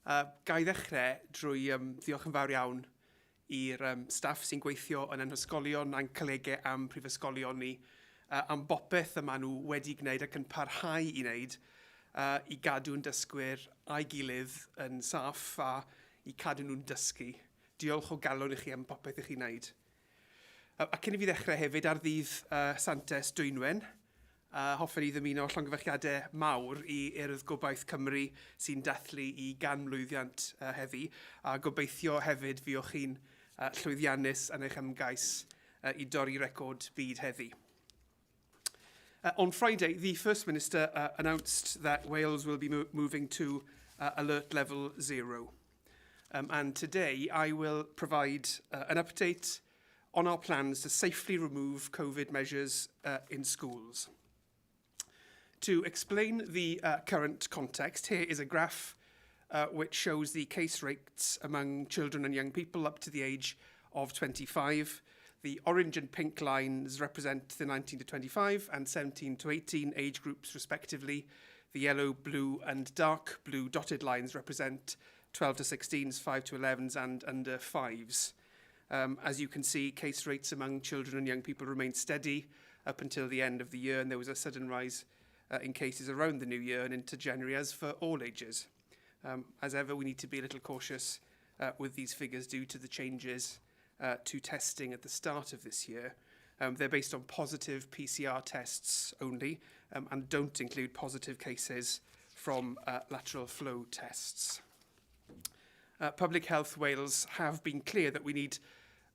Ga i ddechrau drwy ddiolch yn fawr iawn i'r staff sy'n gweithio yn ysgolion a'n colegau am prifysgolion ni am bopeth yma nhw wedi gwneud ac yn parhau i wneud i gadw'n dysgwyr a'i gilydd yn saff a i cadw nhw'n dysgu. Diolch o galon i chi am bopeth i chi wneud. A cyn i fi ddechrau hefyd ar ddydd Santes Dwynwen, hoffwn i ddymuno llongyfarchiadau mawr i Urdd Gobaith Cymru sy'n dathlu i ganmlwyddiant heddi, a gobeithio hefyd fuwch chi'n llwyddiannus yn eich ymgais i dorri record byd heddi. On Friday, the First Minister announced that Wales will be moving to alert level 0. And today I will provide an update on our plans to safely remove COVID measures in schools. To explain the current context, here is a graph which shows the case rates among children and young people up to the age of 25. The orange and pink lines represent the 19 to 25 and 17 to 18 age groups respectively. The yellow, blue and dark blue dotted lines represent 12 to 16s, 5 to 11s and under 5s. As you can see, case rates among children and young people remained steady up until the end of the year, and there was a sudden rise in cases around the new year and into January, as for all ages. As ever, we need to be a little cautious with these figures due to the changes to testing at the start of this year. They're based on positive PCR tests only and don't include positive cases from lateral flow tests. Public Health Wales have been clear that we need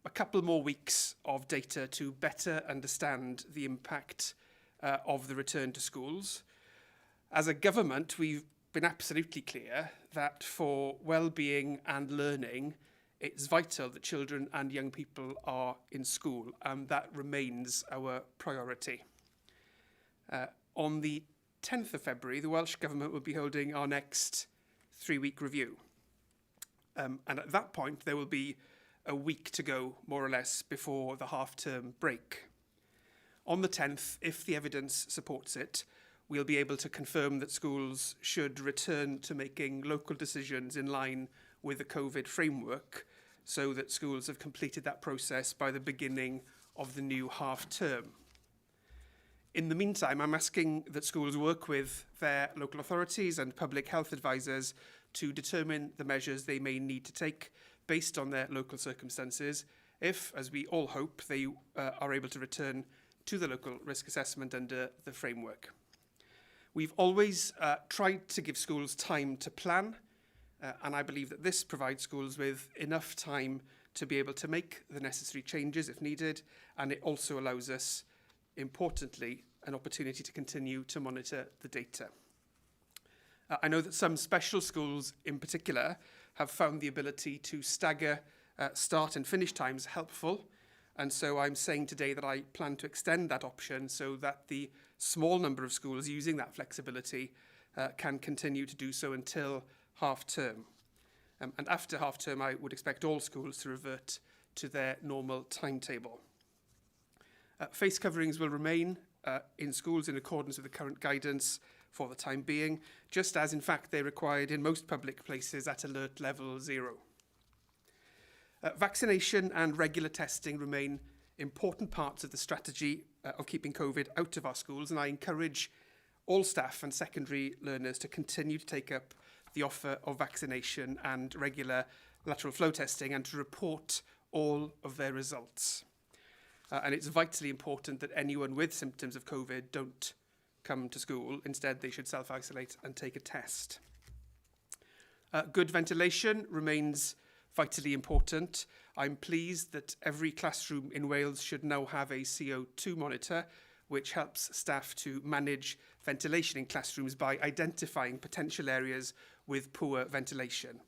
a couple more weeks of data to better understand the impact of the return to schools. As a government, we've been absolutely clear that for well-being and learning, it's vital that children and young people are in school, and that remains our priority. On the 10th of February, the Welsh Government will be holding our next 3-week review. And at that point, there will be a week to go, more or less, before the half-term break. On the 10th, if the evidence supports it, we'll be able to confirm that schools should return to making local decisions in line with the COVID framework, so that schools have completed that process by the beginning of the new half-term. In the meantime, I'm asking that schools work with their local authorities and public health advisors to determine the measures they may need to take based on their local circumstances, if, as we all hope, they are able to return to the local risk assessment under the framework. We've always tried to give schools time to plan, and I believe that this provides schools with enough time to be able to make the necessary changes if needed, and it also allows us, importantly, an opportunity to continue to monitor the data. I know that some special schools in particular have found the ability to stagger start and finish times helpful, and so I'm saying today that I plan to extend that option so that the small number of schools using that flexibility can continue to do so until half-term. And after half-term, I would expect all schools to revert to their normal timetable. Face coverings will remain in schools in accordance with the current guidance for the time being, just as, in fact, they're required in most public places at alert level 0. Vaccination and regular testing remain important parts of the strategy of keeping COVID out of our schools, and I encourage all staff and secondary learners to continue to take up the offer of vaccination and regular lateral flow testing and to report all of their results. And it's vitally important that anyone with symptoms of COVID don't come to school. Instead, they should self-isolate and take a test. Good ventilation remains vitally important. I'm pleased that every classroom in Wales should now have a CO2 monitor, which helps staff to manage ventilation in classrooms by identifying potential areas with poor ventilation.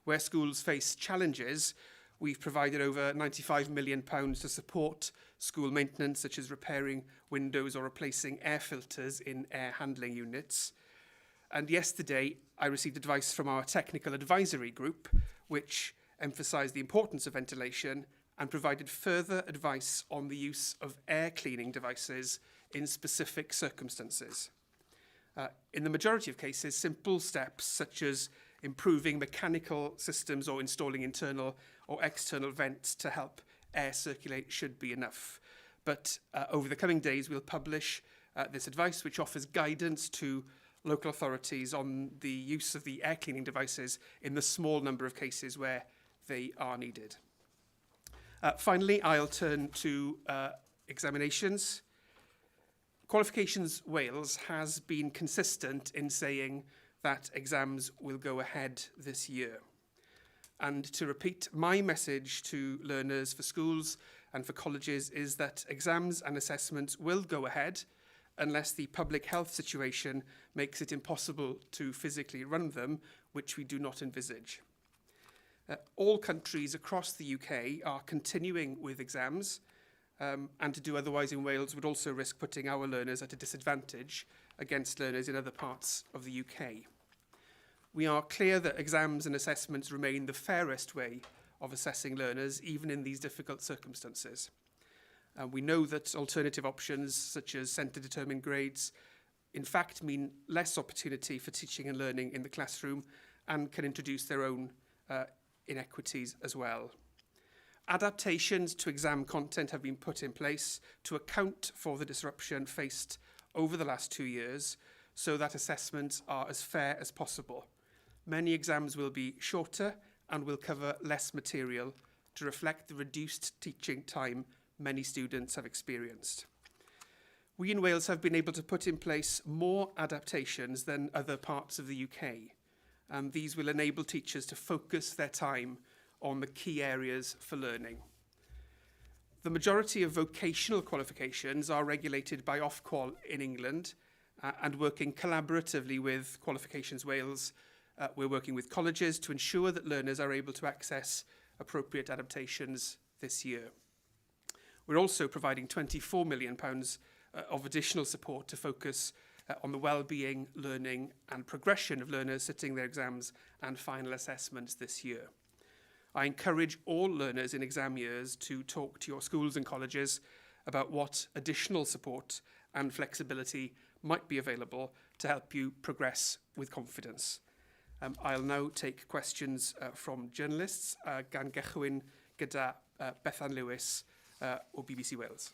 Where schools face challenges, we've provided over £95 million to support school maintenance, such as repairing windows or replacing air filters in air handling units. And yesterday, I received advice from our technical advisory group, which emphasised the importance of ventilation and provided further advice on the use of air cleaning devices in specific circumstances. In the majority of cases, simple steps such as improving mechanical systems or installing internal or external vents to help air circulate should be enough. But over the coming days, we'll publish this advice, which offers guidance to local authorities on the use of the air cleaning devices in the small number of cases where they are needed. Finally, I'll turn to examinations. Qualifications Wales has been consistent in saying that exams will go ahead this year. And to repeat, my message to learners for schools and for colleges is that exams and assessments will go ahead unless the public health situation makes it impossible to physically run them, which we do not envisage. All countries across the UK are continuing with exams, and to do otherwise in Wales would also risk putting our learners at a disadvantage against learners in other parts of the UK. We are clear that exams and assessments remain the fairest way of assessing learners, even in these difficult circumstances. We know that alternative options, such as centre-determined grades, in fact mean less opportunity for teaching and learning in the classroom and can introduce their own inequities as well. Adaptations to exam content have been put in place to account for the disruption faced over the last 2 years so that assessments are as fair as possible. Many exams will be shorter and will cover less material to reflect the reduced teaching time many students have experienced. We in Wales have been able to put in place more adaptations than other parts of the UK, and these will enable teachers to focus their time on the key areas for learning. The majority of vocational qualifications are regulated by Ofqual in England, and working collaboratively with Qualifications Wales, we're working with colleges to ensure that learners are able to access appropriate adaptations this year. We're also providing £24 million of additional support to focus on the well-being, learning and progression of learners sitting their exams and final assessments this year. I encourage all learners in exam years to talk to your schools and colleges about what additional support and flexibility might be available to help you progress with confidence. I'll now take questions from journalists, gan gychwyn gyda Bethan Lewis o BBC Wales.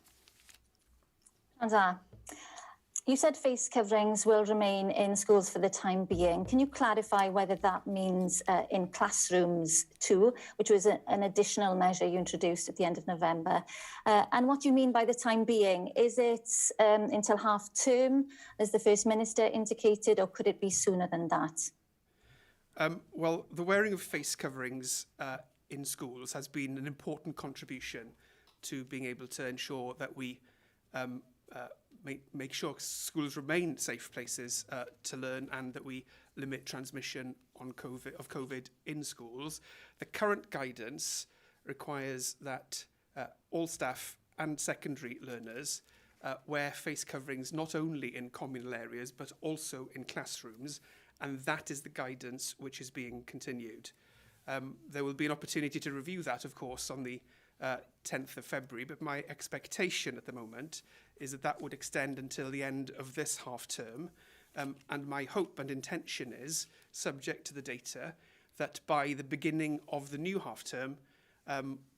You said face coverings will remain in schools for the time being. Can you clarify whether that means in classrooms too, which was an additional measure you introduced at the end of November? And what do you mean by the time being? Is it until half term, as the First Minister indicated, or could it be sooner than that? Well, the wearing of face coverings in schools has been an important contribution to being able to ensure that we make sure schools remain safe places to learn and that we limit transmission of COVID in schools. The current guidance requires that all staff and secondary learners wear face coverings not only in communal areas but also in classrooms, and that is the guidance which is being continued. There will be an opportunity to review that, of course, on the 10th of February, but my expectation at the moment is that that would extend until the end of this half term. And my hope and intention is, subject to the data, that by the beginning of the new half term,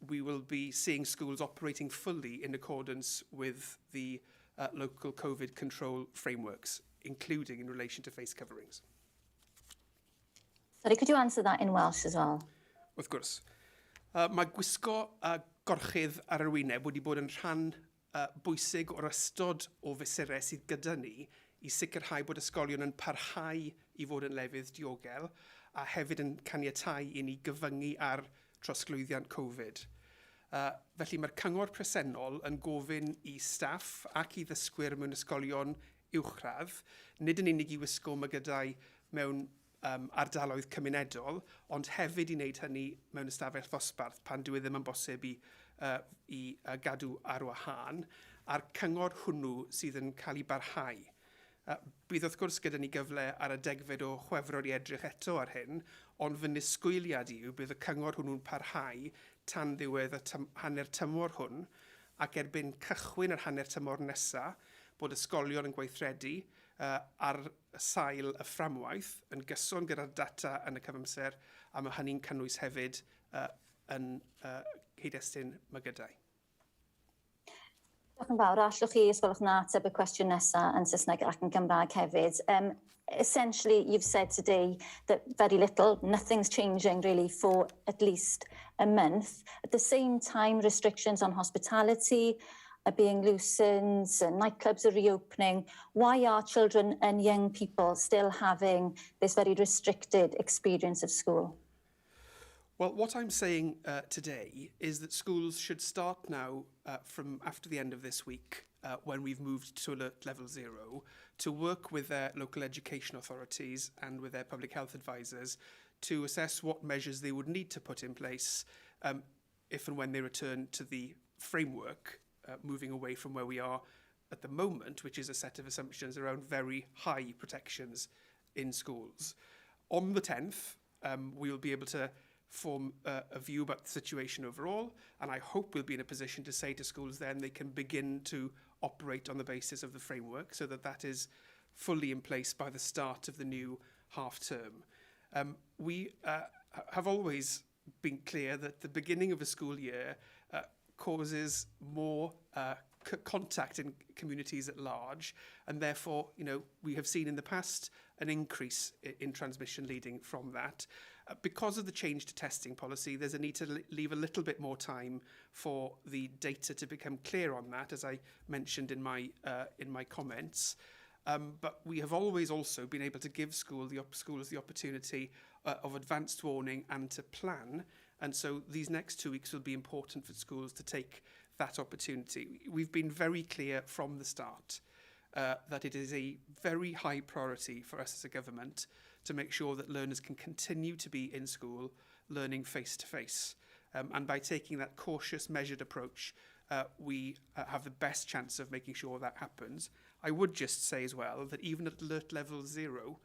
we will be seeing schools operating fully in accordance with the local COVID control frameworks, including in relation to face coverings. Sorry, could you answer that in Welsh as well? Wrth gwrs. Mae gwisgo gorchydd ar yr wyneb wedi bod yn rhan bwysig o'r ystod o fesurau sydd gyda ni i sicrhau bod ysgolion yn parhau i fod yn lefydd diogel a hefyd yn caniatáu i ni gyfyngu ar trosglwyddiant Covid. Felly mae'r cyngor presennol yn gofyn i staff ac i ddysgwyr mewn ysgolion uwchradd, nid yn unig i wisgo mygydau mewn ardaloedd cymunedol, ond hefyd i wneud hynny mewn ystafell ddosbarth pan dwi ddim yn bosib i gadw ar wahân, a'r cyngor hwnnw sydd yn cael ei barhau. Bydd wrth gwrs gyda ni gyfle ar y degfed o Chwefror i edrych eto ar hyn, ond fy nisgwyliad yw bydd y cyngor hwnnw'n parhau tan ddiwedd y hanner tymor hwn, ac erbyn cychwyn yr hanner tymor nesaf, bod ysgolion yn gweithredu ar sail y fframwaith yn gyson gyda'r data yn y cyfamser, a mae hynny'n cynnwys hefyd yn cyd-destun mae gydau. Diolch yn fawr. Allwch chi ysgolwch na ateb y cwestiwn nesaf yn Saesneg ac yn Gymraeg hefyd. Essentially, you've said today that very little, nothing's changing really for at least a month. At the same time, restrictions on hospitality are being loosened, and nightclubs are reopening. Why are children and young people still having this very restricted experience of school? Well, what I'm saying today is that schools should start now from after the end of this week, when we've moved to alert level 0, to work with their local education authorities and with their public health advisors to assess what measures they would need to put in place if and when they return to the framework, moving away from where we are at the moment, which is a set of assumptions around very high protections in schools. On the 10th, we will be able to form a view about the situation overall, and I hope we'll be in a position to say to schools then they can begin to operate on the basis of the framework so that that is fully in place by the start of the new half term. We have always been clear that the beginning of a school year causes more contact in communities at large, and therefore, we have seen in the past an increase in transmission leading from that. Because of the change to testing policy, there's a need to leave a little bit more time for the data to become clear on that, as I mentioned in my comments. But we have always also been able to give schools the opportunity of advanced warning and to plan. And so these next 2 weeks will be important for schools to take that opportunity. We've been very clear from the start that it is a very high priority for us as a government to make sure that learners can continue to be in school learning face-to-face. And by taking that cautious, measured approach, we have the best chance of making sure that happens. I would just say as well that even at alert level 0,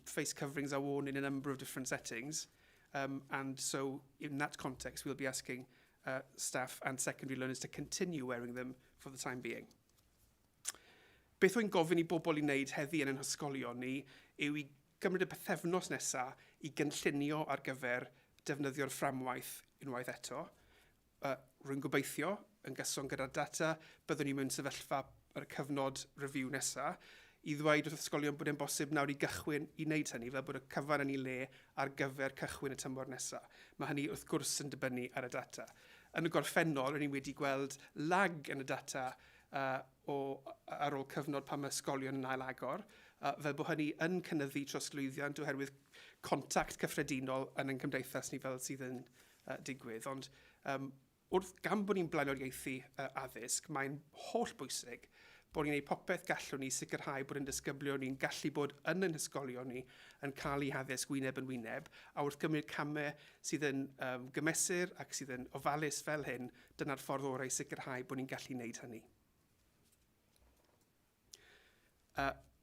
face coverings are worn in a number of different settings. And so in that context, we'll be asking staff and secondary learners to continue wearing them for the time being. Beth wy'n gofyn I bobl I wneud heddi yn ein hysgolion ni yw I gymryd y pethefnos nesaf I gynllunio ar gyfer defnyddio'r fframwaith unwaith eto. Rwy'n gobeithio yn gyson gyda'r data byddwn ni mewn sefyllfa ar y cyfnod review nesaf I ddweud wrth ysgolion bod e'n bosib nawr I gychwyn I wneud hynny fel bod y cyfan yn ei le ar gyfer cychwyn y tymor nesaf. Mae hynny wrth gwrs yn dibynnu ar y data. Yn y gorffennol, rydyn ni wedi gweld lag yn y data ar ôl cyfnod pan mae ysgolion yn ail-agor, fel bod hynny yn cynyddu trosglwyddiant oherwydd contact cyffredinol yn ein cymdeithas ni fel sydd yn digwydd. Ond gan bod ni'n blaenoriaethu addysg, mae'n holl bwysig bod ni'n gwneud popeth gallwn ni sicrhau bod ein disgyblion ni'n gallu bod yn ein ysgolion ni yn cael eu haddysg wyneb yn wyneb, a wrth gymryd camau sydd yn gymesur ac sydd yn ofalus fel hyn, dyna'r ffordd orau sicrhau bod ni'n gallu wneud hynny.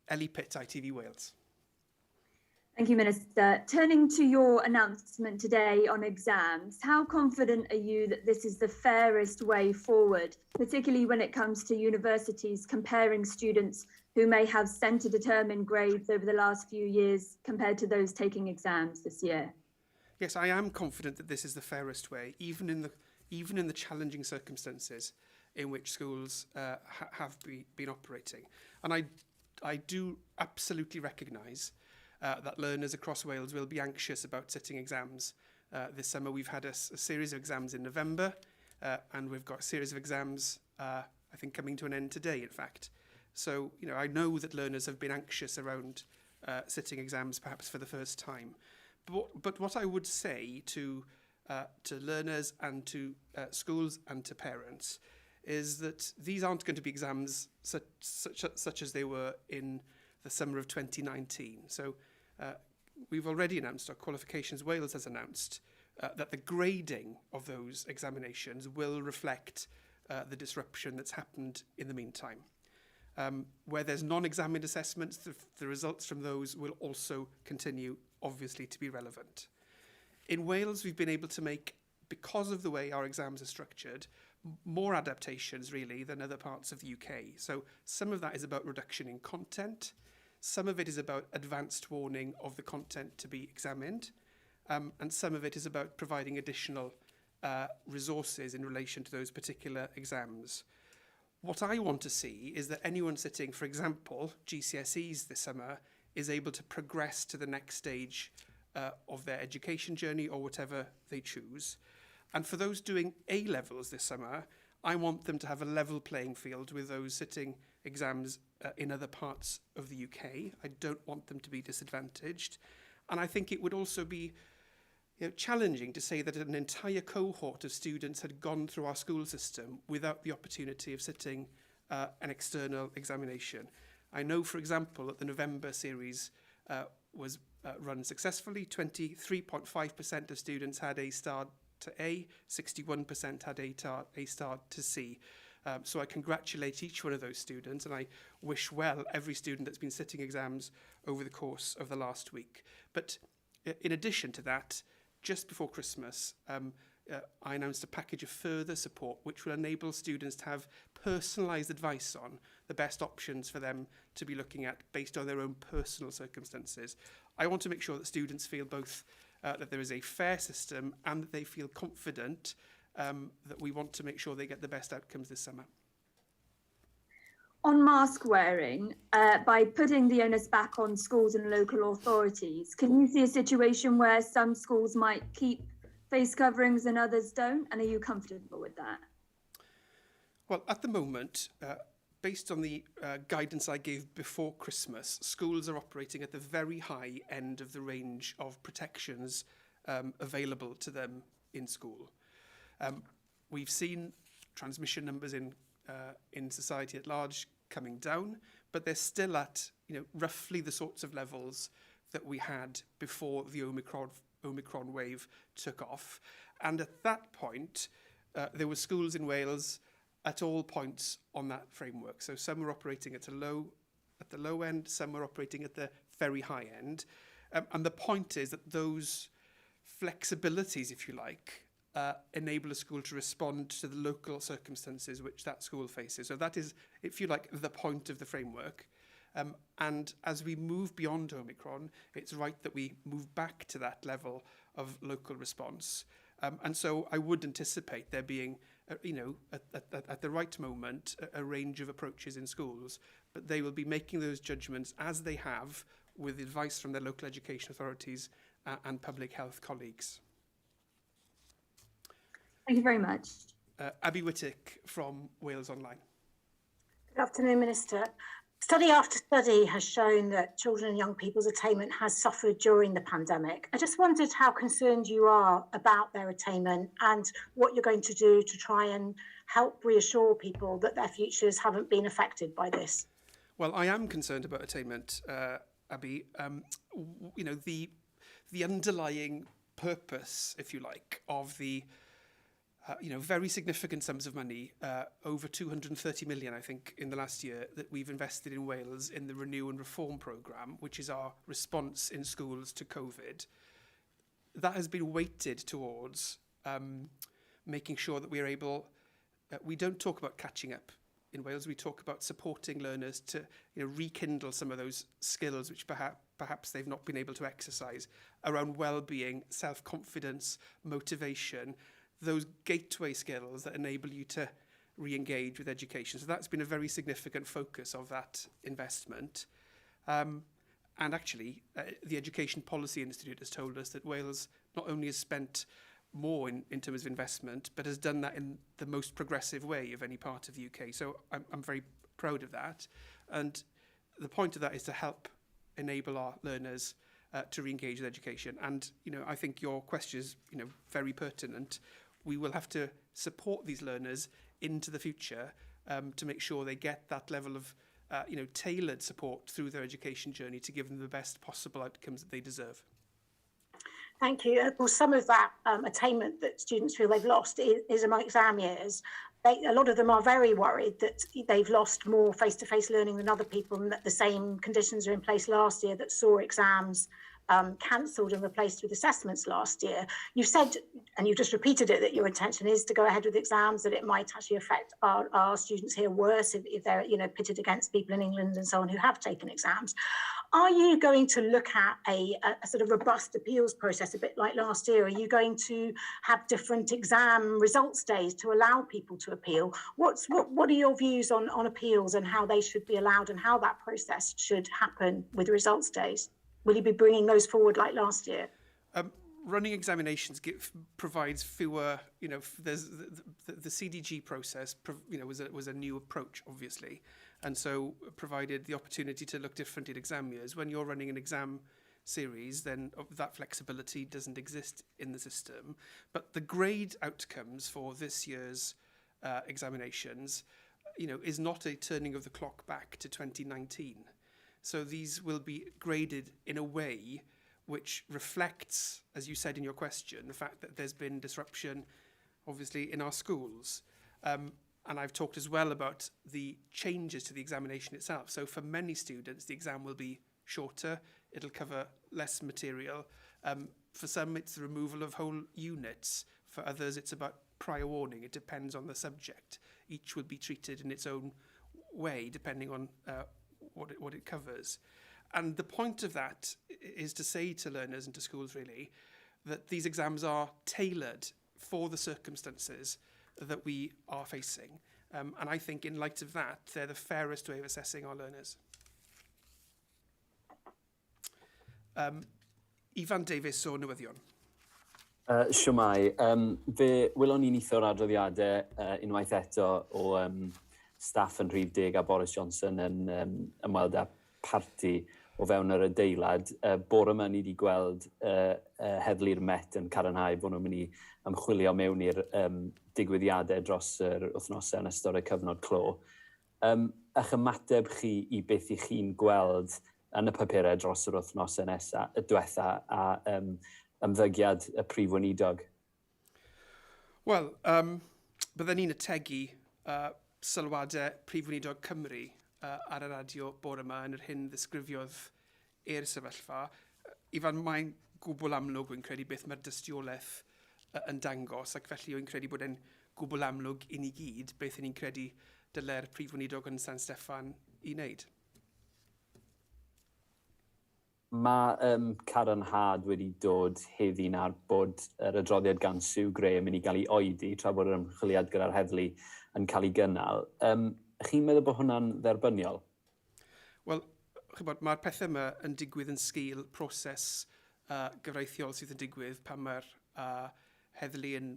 Ellie Pitt, ITV Wales. Thank you, Minister. Turning to your announcement today on exams, how confident are you that this is the fairest way forward, particularly when it comes to universities comparing students who may have centre-determined grades over the last few years compared to those taking exams this year? Yes, I am confident that this is the fairest way, even in the challenging circumstances in which schools have been operating. And I do absolutely recognise that learners across Wales will be anxious about sitting exams. This summer we've had a series of exams in November, and we've got a series of exams, I think, coming to an end today, in fact. So, I know that learners have been anxious around sitting exams, perhaps for the first time. But what I would say to learners and to schools and to parents is that these aren't going to be exams such as they were in the summer of 2019. So we've already announced, our Qualifications Wales has announced, that the grading of those examinations will reflect the disruption that's happened in the meantime. Where there's non-examined assessments, the results from those will also continue, obviously, to be relevant. In Wales, we've been able to make, because of the way our exams are structured, more adaptations really than other parts of the UK. So some of that is about reduction in content. Some of it is about advanced warning of the content to be examined. And some of it is about providing additional resources in relation to those particular exams. What I want to see is that anyone sitting, for example, GCSEs this summer, is able to progress to the next stage of their education journey or whatever they choose. And for those doing A-levels this summer, I want them to have a level playing field with those sitting exams in other parts of the UK. I don't want them to be disadvantaged. And I think it would also be challenging to say that an entire cohort of students had gone through our school system without the opportunity of sitting an external examination. I know, for example, that the November series was run successfully. 23.5% of students had A star to A, 61% had A star to C. So I congratulate each one of those students, and I wish well every student that's been sitting exams over the course of the last week. But in addition to that, just before Christmas, I announced a package of further support which will enable students to have personalised advice on the best options for them to be looking at based on their own personal circumstances. I want to make sure that students feel both that there is a fair system and that they feel confident that we want to make sure they get the best outcomes this summer. On mask wearing, by putting the onus back on schools and local authorities, can you see a situation where some schools might keep face coverings and others don't? And are you comfortable with that? Well, at the moment, based on the guidance I gave before Christmas, schools are operating at the very high end of the range of protections available to them in school. We've seen transmission numbers in society at large coming down, but they're still at roughly the sorts of levels that we had before the Omicron wave took off. And at that point, there were schools in Wales at all points on that framework. So some were operating at the low end, some were operating at the very high end. And the point is that those flexibilities, if you like, enable a school to respond to the local circumstances which that school faces. So that is, if you like, the point of the framework. And as we move beyond Omicron, it's right that we move back to that level of local response. And so I would anticipate there being, at the right moment, a range of approaches in schools, but they will be making those judgments as they have with advice from their local education authorities and public health colleagues. Thank you very much. Abby Whittick from Wales Online. Good afternoon, Minister. Study after study has shown that children and young people's attainment has suffered during the pandemic. I just wondered how concerned you are about their attainment and what you're going to do to try and help reassure people that their futures haven't been affected by this. Well, I am concerned about attainment, Abby. The underlying purpose, if you like, of the very significant sums of money, over 230 million, I think, in the last year, that we've invested in Wales in the Renew and Reform programme, which is our response in schools to COVID. That has been weighted towards making sure that we're able, we don't talk about catching up in Wales, we talk about supporting learners to rekindle some of those skills which perhaps they've not been able to exercise around well-being, self-confidence, motivation, those gateway skills that enable you to re-engage with education. So that's been a very significant focus of that investment. And actually, the Education Policy Institute has told us that Wales not only has spent more in terms of investment, but has done that in the most progressive way of any part of the UK. So I'm very proud of that. And the point of that is to help enable our learners to re-engage with education. And, I think your question is, very pertinent. We will have to support these learners into the future to make sure they get that level of, tailored support through their education journey to give them the best possible outcomes that they deserve. Thank you. Of course, some of that attainment that students feel they've lost is among exam years. A lot of them are very worried that they've lost more face-to-face learning than other people, and that the same conditions are in place last year that saw exams cancelled and replaced with assessments last year. You've said, and you've just repeated it, that your intention is to go ahead with exams, that it might actually affect our students here worse if they're, pitted against people in England and so on who have taken exams. Are you going to look at a sort of robust appeals process, a bit like last year? Are you going to have different exam results days to allow people to appeal? What are your views on appeals and how they should be allowed and how that process should happen with results days? Will you be bringing those forward like last year? Running examinations provides fewer, there's the CDG process, was a new approach, obviously, and so provided the opportunity to look different at exam years. When you're running an exam series, then that flexibility doesn't exist in the system. But the grade outcomes for this year's examinations, is not a turning of the clock back to 2019. So these will be graded in a way which reflects, as you said in your question, the fact that there's been disruption, obviously, in our schools. And I've talked as well about the changes to the examination itself. So for many students, the exam will be shorter. It'll cover less material. For some, it's the removal of whole units. For others, it's about prior warning. It depends on the subject. Each will be treated in its own way, depending on what it covers. And the point of that is to say to learners and to schools, really, that these exams are tailored for the circumstances that we are facing. And I think in light of that, they're the fairest way of assessing our learners. Ifan Davies o Newyddion. Siwmai, fe welon ni'n eitha o'r adroddiadau unwaith eto o staff yn Rhif Deg a Boris Johnson yn ymweld â parti o fewn yr adeilad. Bore yma ni wedi gweld heddlu'r Met yn cadarnhau bod nhw'n mynd i ymchwilio mewn i'r digwyddiadau dros yr wythnosau yn ystod y cyfnod clo. A'ch ymateb chi I beth I chi'n gweld yn y papurau dros yr wythnosau diwetha a ymddygiad y Prif Weinidog? Wel, byddwn ni'n ategu sylwadau Prif Weinidog Cymru ar y radio bore yma yn yr hyn ddisgrifiodd i'r sefyllfa. Ifan, mae'n gwbl amlwg wy'n credu beth mae'r dystiolaeth yn dangos, ac felly wy'n credu bod e'n gwbl amlwg I ni gyd beth ni'n credu dyle'r Prif Weinidog yn San Steffan I wneud. Mae cadarnhad wedi dod heddi nawr bod yr adroddiad gan Sue Graham yn mynd I gael ei oedi tra bod yr ymchwiliad gyda'r heddlu yn cael ei gynnal. Chi'n meddwl bod hwnna'n dderbyniol? Wel, mae'r pethau yma yn digwydd yn sgil proses gyfreithiol sydd yn digwydd pan mae'r heddlu yn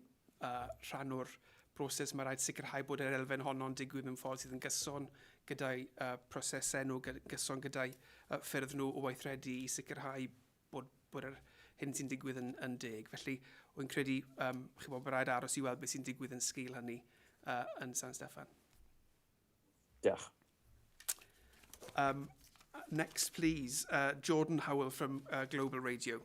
rhan o'r proses. Mae rhaid sicrhau bod yr elfen honno'n digwydd mewn ffordd sydd yn gyson gyda'i prosesau nhw, gyson gyda'i ffyrdd nhw o weithredu I sicrhau bod yr hyn sy'n digwydd yn deg. Felly, wy'n credu bod rhaid aros I weld beth sy'n digwydd yn sgil hynny yn San Steffan. Diolch. Next, please, Jordan Howell from Global Radio.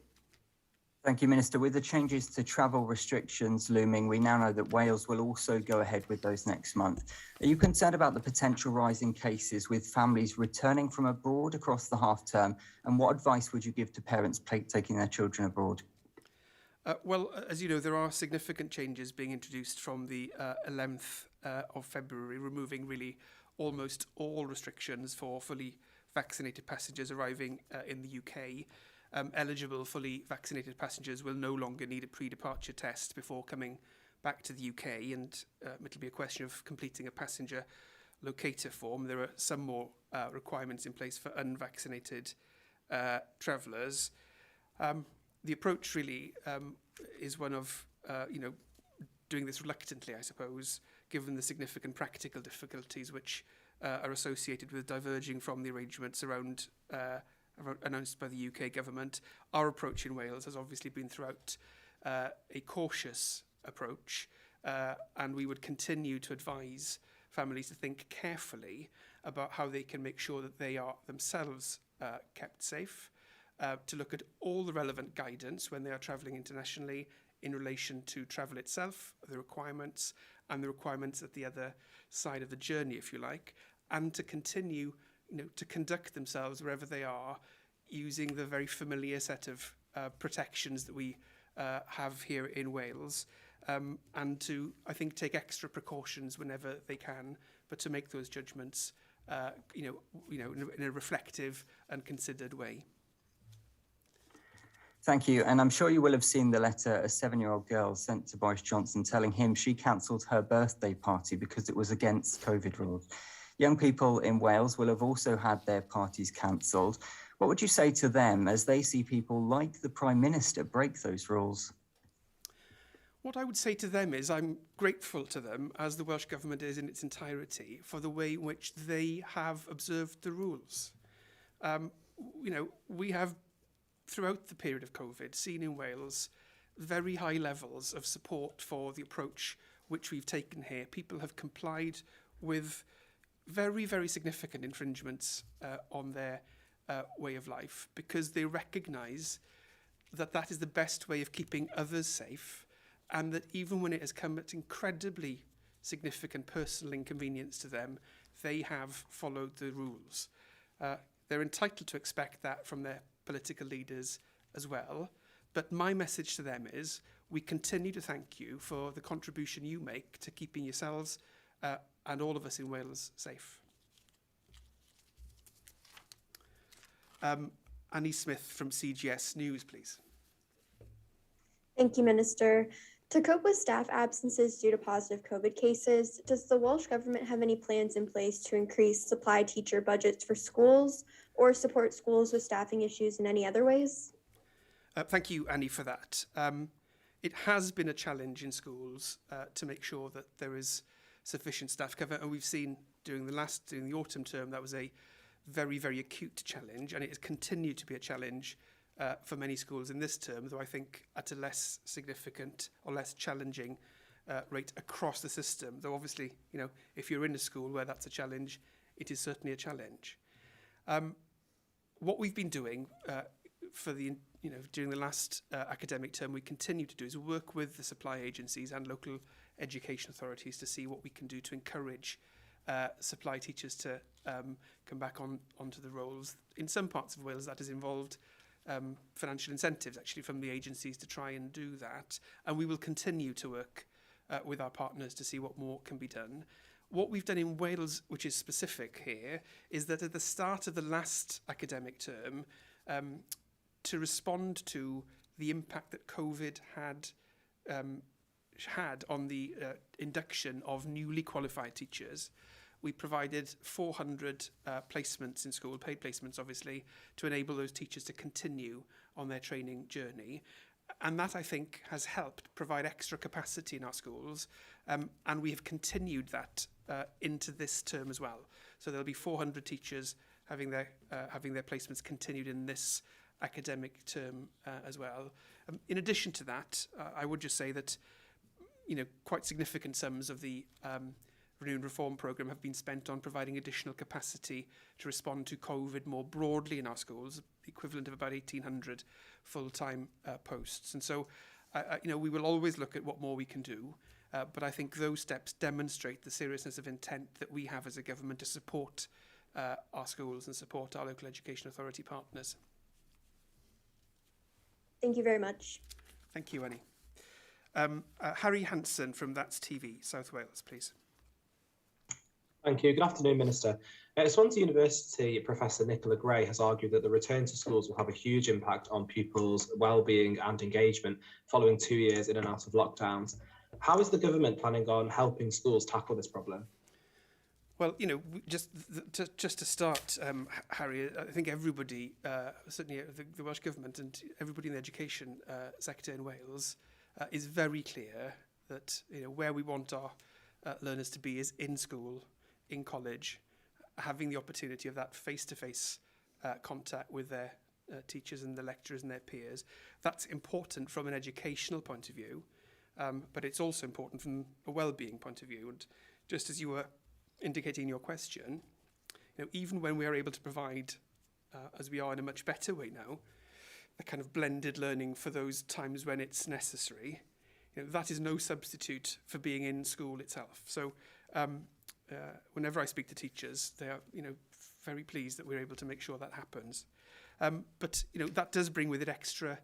Thank you, Minister. With the changes to travel restrictions looming, we now know that Wales will also go ahead with those next month. Are you concerned about the potential rise in cases with families returning from abroad across the half term? And what advice would you give to parents taking their children abroad? Well, as you know, there are significant changes being introduced from the 11th of February, removing really almost all restrictions for fully vaccinated passengers arriving in the UK. Eligible fully vaccinated passengers will no longer need a pre-departure test before coming back to the UK, and it'll be a question of completing a passenger locator form. There are some more requirements in place for unvaccinated travellers. The approach really is one of, doing this reluctantly, I suppose, given the significant practical difficulties which are associated with diverging from the arrangements announced by the UK government. Our approach in Wales has obviously been throughout a cautious approach, and we would continue to advise families to think carefully about how they can make sure that they are themselves kept safe, to look at all the relevant guidance when they are travelling internationally in relation to travel itself, the requirements, and the requirements at the other side of the journey, if you like, and to continue to conduct themselves wherever they are using the very familiar set of protections that we have here in Wales, and to, I think, take extra precautions whenever they can, but to make those judgments, in a reflective and considered way. Thank you. And I'm sure you will have seen the letter a 7-year-old girl sent to Boris Johnson telling him she cancelled her birthday party because it was against COVID rules. Young people in Wales will have also had their parties cancelled. What would you say to them as they see people like the Prime Minister break those rules? What I would say to them is I'm grateful to them, as the Welsh Government is in its entirety, for the way in which they have observed the rules. We have, throughout the period of COVID, seen in Wales very high levels of support for the approach which we've taken here. People have complied with very, very significant infringements on their way of life, because they recognise that that is the best way of keeping others safe, and that even when it has come at incredibly significant personal inconvenience to them, they have followed the rules. They're entitled to expect that from their political leaders as well. But my message to them is, we continue to thank you for the contribution you make to keeping yourselves and all of us in Wales safe. Annie Smith from CGS News, please. Thank you, Minister. To cope with staff absences due to positive COVID cases, does the Welsh Government have any plans in place to increase supply teacher budgets for schools or support schools with staffing issues in any other ways? Thank you, Annie, for that. It has been a challenge in schools to make sure that there is sufficient staff cover, and we've seen during the autumn term that was a very, very acute challenge, and it has continued to be a challenge for many schools in this term, though I think at a less significant or less challenging rate across the system. Though obviously, if you're in a school where that's a challenge, it is certainly a challenge. What we've been doing during the last academic term, we continue to do is work with the supply agencies and local education authorities to see what we can do to encourage supply teachers to come back onto the rolls. In some parts of Wales, that has involved financial incentives actually from the agencies to try and do that, and we will continue to work with our partners to see what more can be done. What we've done in Wales, which is specific here, is that at the start of the last academic term, to respond to the impact that COVID had on the induction of newly qualified teachers, we provided 400 placements in school, paid placements obviously, to enable those teachers to continue on their training journey. And that, I think, has helped provide extra capacity in our schools, and we have continued that into this term as well. So there'll be 400 teachers having their placements continued in this academic term as well. In addition to that, I would just say that quite significant sums of the Renew and Reform programme have been spent on providing additional capacity to respond to COVID more broadly in our schools, the equivalent of about 1,800 full-time posts. And so, we will always look at what more we can do, but I think those steps demonstrate the seriousness of intent that we have as a government to support our schools and support our local education authority partners. Thank you very much. Thank you, Annie. Harry Hansen from That's TV, South Wales, please. Thank you. Good afternoon, Minister. At Swansea University, Professor Nicola Gray has argued that the return to schools will have a huge impact on pupils' well-being and engagement following 2 years in and out of lockdowns. How is the government planning on helping schools tackle this problem? Well, just to start, Harry, I think everybody, certainly the Welsh Government and everybody in the education sector in Wales, is very clear that where we want our learners to be is in school, in college, having the opportunity of that face-to-face contact with their teachers and the lecturers and their peers. That's important from an educational point of view, but it's also important from a well-being point of view. And just as you were indicating in your question, even when we are able to provide, as we are in a much better way now, the kind of blended learning for those times when it's necessary, that is no substitute for being in school itself. So whenever I speak to teachers, they are very pleased that we're able to make sure that happens. But that does bring with it extra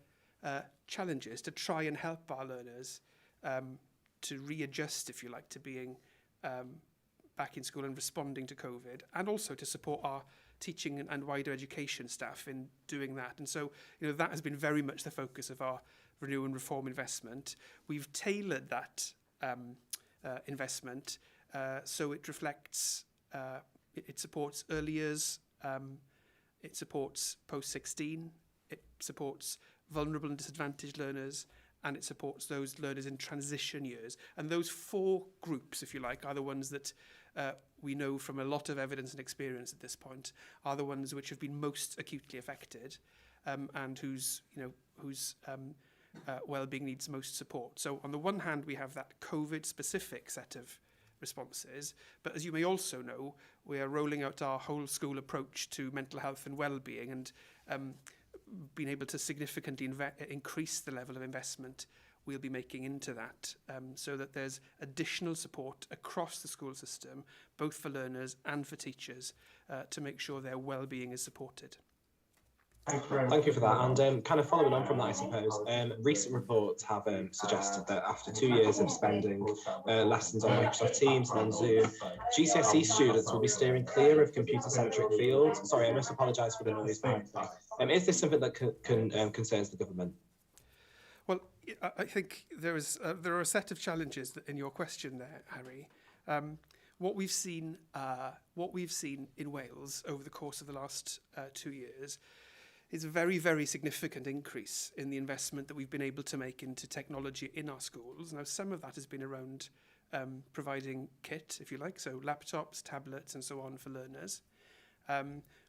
challenges to try and help our learners to readjust, if you like, to being back in school and responding to COVID, and also to support our teaching and wider education staff in doing that. And so, that has been very much the focus of our Renew and Reform investment. We've tailored that investment so it reflects, it supports early years, it supports post-16, it supports vulnerable and disadvantaged learners, and it supports those learners in transition years. And those 4 groups, if you like, are the ones that we know from a lot of evidence and experience at this point are the ones which have been most acutely affected and whose well-being needs most support. So on the one hand, we have that COVID-specific set of responses, but as you may also know, we are rolling out our whole school approach to mental health and well-being, and been able to significantly increase the level of investment we'll be making into that, so that there's additional support across the school system, both for learners and for teachers, to make sure their well-being is supported. Thank you for that. And kind of following on from that, I suppose, recent reports have suggested that after 2 years of spending lessons on Microsoft Teams and on Zoom, GCSE students will be steering clear of computer-centric fields. Sorry, I must apologise for the noise there. Is this something that concerns the government? Well, I think there are a set of challenges in your question there, Harry. What we've seen in Wales over the course of the last 2 years is a very, very significant increase in the investment that we've been able to make into technology in our schools. Now, some of that has been around providing kit, if you like, so laptops, tablets, and so on for learners.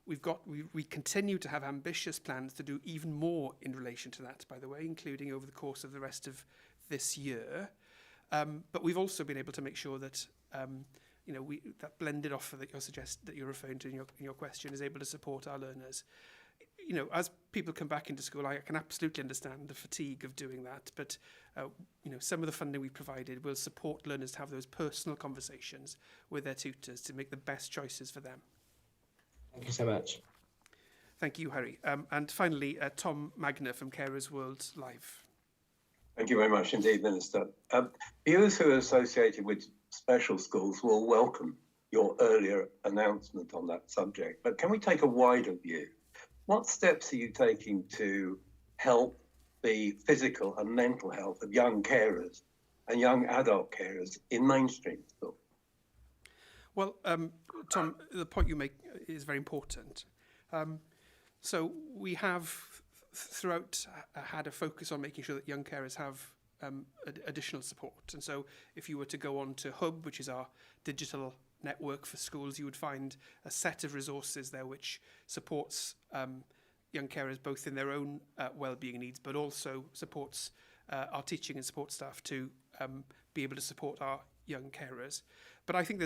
We continue to have ambitious plans to do even more in relation to that, by the way, including over the course of the rest of this year. But we've also been able to make sure that that blended offer that you're referring to in your question is able to support our learners. As people come back into school, I can absolutely understand the fatigue of doing that, but some of the funding we've provided will support learners to have those personal conversations with their tutors to make the best choices for them. Thank you so much. Thank you, Harry. And finally, Tom Magner from Carers World Live. Thank you very much indeed, Minister. Viewers who are associated with special schools will welcome your earlier announcement on that subject, but can we take a wider view? What steps are you taking to help the physical and mental health of young carers and young adult carers in mainstream schools? Well, Tom, the point you make is very important. So we have throughout had a focus on making sure that young carers have additional support. And so if you were to go on to Hub, which is our digital network for schools, you would find a set of resources there which supports young carers both in their own well-being needs, but also supports our teaching and support staff to be able to support our young carers. But I think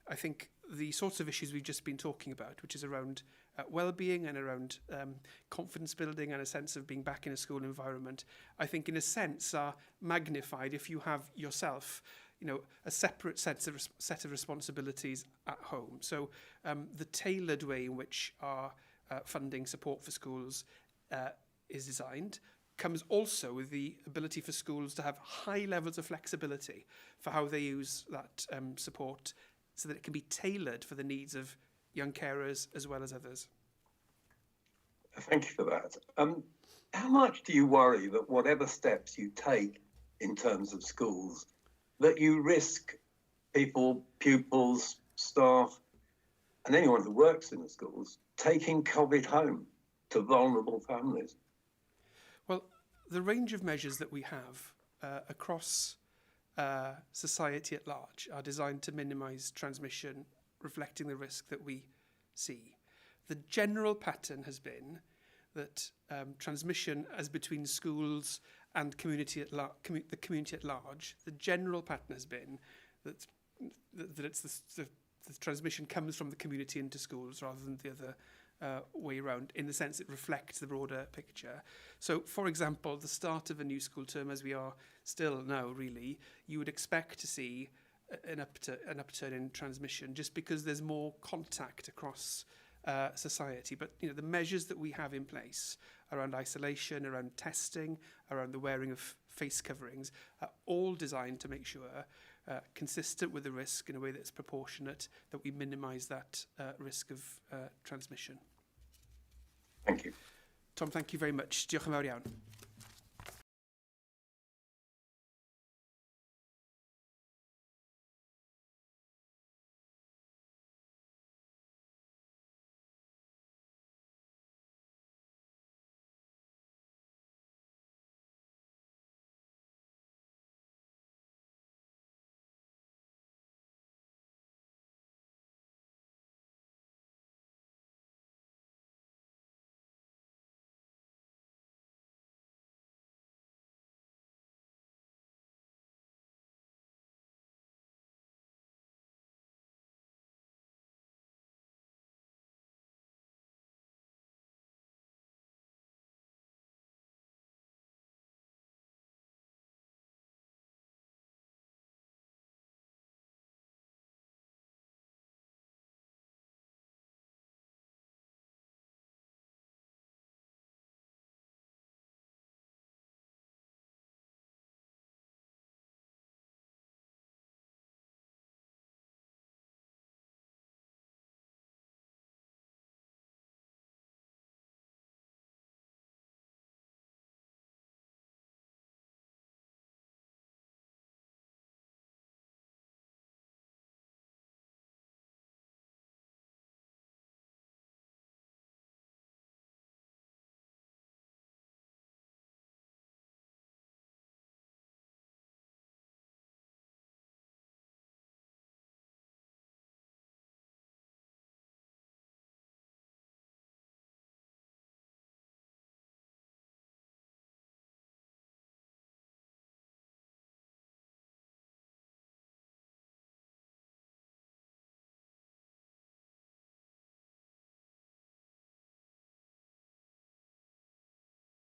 I think the sorts of issues we've just been talking about, which is around well-being and around confidence building and a sense of being back in a school environment, I think in a sense are magnified if you have yourself a separate set of responsibilities at home. So the tailored way in which our funding support for schools is designed comes also with the ability for schools to have high levels of flexibility for how they use that support so that it can be tailored for the needs of young carers as well as others. Thank you for that. How much do you worry that whatever steps you take in terms of schools, that you risk people, pupils, staff, and anyone who works in the schools taking COVID home to vulnerable families? Well, the range of measures that we have across society at large are designed to minimise transmission, reflecting the risk that we see. The general pattern has been that transmission as between schools and the community at large, the general pattern has been that it's the transmission comes from the community into schools rather than the other way around, in the sense it reflects the broader picture. So, for example, the start of a new school term, as we are still now, really, you would expect to see an upturn in transmission just because there's more contact across society. But the measures that we have in place around isolation, around testing, around the wearing of face coverings are all designed to make sure, consistent with the risk in a way that's proportionate, that we minimise that risk of transmission. Thank you. Tom, thank you very much. Diolch yn fawr iawn.